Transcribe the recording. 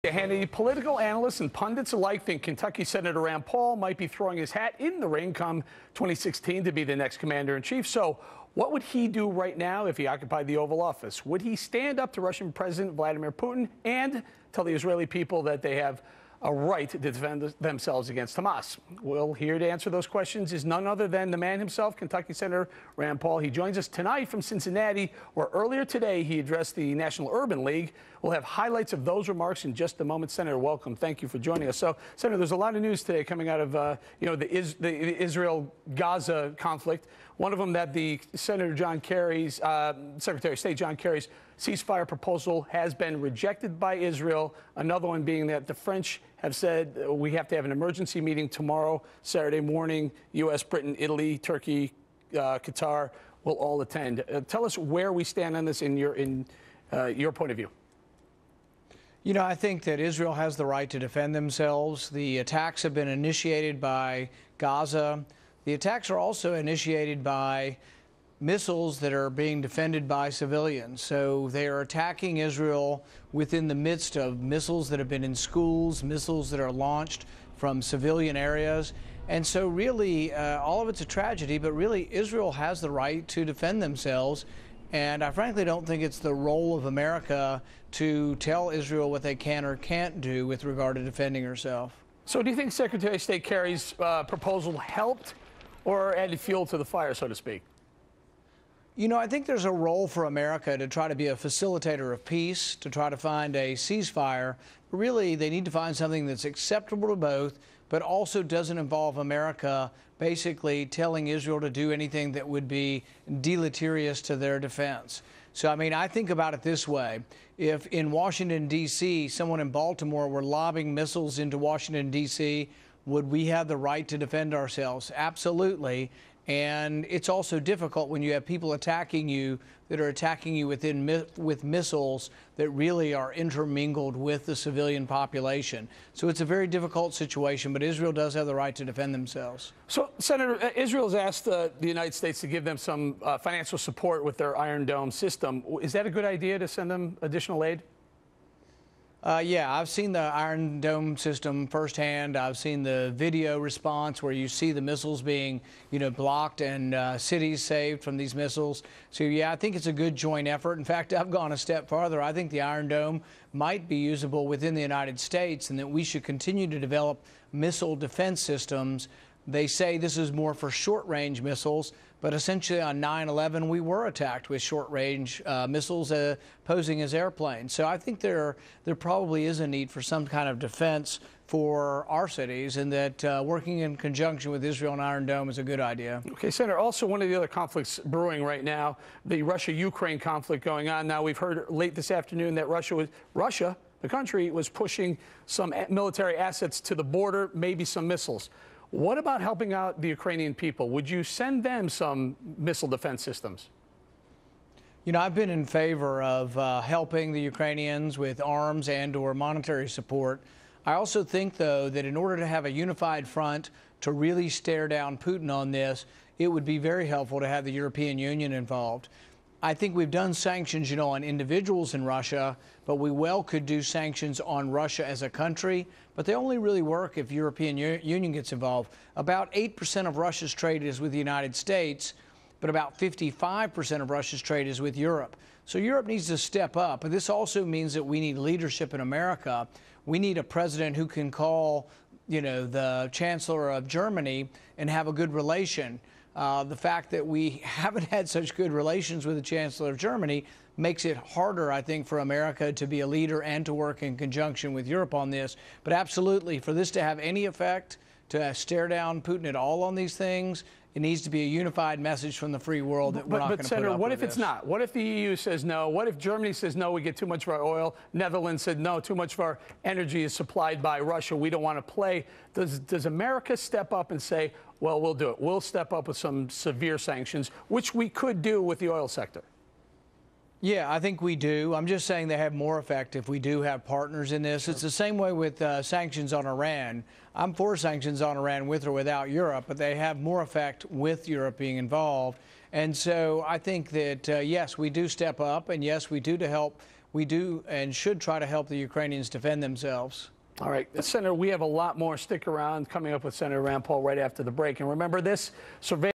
Okay, Hannity, political analysts and pundits alike think Kentucky Senator Rand Paul might be throwing his hat in the ring come 2016 to be the next commander-in-chief. So what would he do right now if he occupied the Oval Office? Would he stand up to Russian President Vladimir Putin and tell the Israeli people that they have a right to defend themselves against Hamas? Well, here to answer those questions is none other than the man himself, Kentucky Senator Rand Paul. He joins us tonight from Cincinnati, where earlier today he addressed the National Urban League. We'll have highlights of those remarks in just a moment. Senator, welcome. Thank you for joining us. So, Senator, there's a lot of news today coming out of the Israel-Gaza conflict. One of them that the Secretary of State John Kerry's ceasefire proposal has been rejected by Israel. Another one being that the French have said we have to have an emergency meeting tomorrow, Saturday morning. U.S., Britain, Italy, Turkey, Qatar will all attend. Tell us where we stand on this in your point of view. You know, I think that Israel has the right to defend themselves. The attacks have been initiated by Gaza. The attacks are also initiated by missiles that are being defended by civilians. So they are attacking Israel within the midst of missiles that have been in schools, missiles that are launched from civilian areas. And so really, all of it's a tragedy, but really Israel has the right to defend themselves. And I frankly don't think it's the role of America to tell Israel what they can or can't do with regard to defending herself. So do you think Secretary of State Kerry's proposal helped or added fuel to the fire, so to speak? You know, I think there's a role for America to try to be a facilitator of peace, to try to find a ceasefire. Really, they need to find something that's acceptable to both, but also doesn't involve America basically telling Israel to do anything that would be deleterious to their defense. So, I mean, I think about it this way. If in Washington, D.C., someone in Baltimore were lobbing missiles into Washington, D.C., would we have the right to defend ourselves? Absolutely. And it's also difficult when you have people attacking you that are attacking you with missiles that really are intermingled with the civilian population. So it's a very difficult situation, but Israel does have the right to defend themselves. So, Senator, Israel's asked the United States to give them some financial support with their Iron Dome system. Is that a good idea to send them additional aid? Yeah, I've seen the Iron Dome system firsthand. I've seen the video response where you see the missiles being, blocked and cities saved from these missiles. So, yeah, I think it's a good joint effort. In fact, I've gone a step farther. I think the Iron Dome might be usable within the United States and that we should continue to develop missile defense systems. They say this is more for short-range missiles, but essentially on 9/11 we were attacked with short-range missiles posing as airplanes. So I think there probably is a need for some kind of defense for our cities, and that working in conjunction with Israel and Iron Dome is a good idea. Okay, Senator, also one of the other conflicts brewing right now, the Russia-Ukraine conflict going on. Now, we've heard late this afternoon that Russia, the country, was pushing some military assets to the border, maybe some missiles. What about helping out the Ukrainian people? Would you send them some missile defense systems? You know, I've been in favor of helping the Ukrainians with arms and/or monetary support. I also think, though, that in order to have a unified front to really stare down Putin on this, it would be very helpful to have the European Union involved. I think we've done sanctions, on individuals in Russia, but we well could do sanctions on Russia as a country, but they only really work if European Union gets involved. About 8% of Russia's trade is with the United States, but about 55% of Russia's trade is with Europe. So Europe needs to step up, but this also means that we need leadership in America. We need a president who can call, the Chancellor of Germany and have a good relation. The fact that we haven't had such good relations with the Chancellor of Germany makes it harder, I think, for America to be a leader and to work in conjunction with Europe on this. But absolutely, for this to have any effect, to stare down Putin at all on these things, it needs to be a unified message from the free world that we're not going to put up with this. But, Senator, what if it's not? What if the EU says no? What if Germany says no, we get too much of our oil? Netherlands said no, too much of our energy is supplied by Russia. We don't want to play. Does America step up and say, well, we'll do it. We'll step up with some severe sanctions, which we could do with the oil sector? Yeah, I think we do. I'm just saying they have more effect if we do have partners in this. It's the same way with sanctions on Iran. I'm for sanctions on Iran with or without Europe, but they have more effect with Europe being involved. And so I think that, yes, we do step up, and yes, we do to help we do and should try to help the Ukrainians defend themselves. All right, Senator, we have a lot more. Stick around. Coming up with Senator Rand Paul right after the break. And remember this, surveillance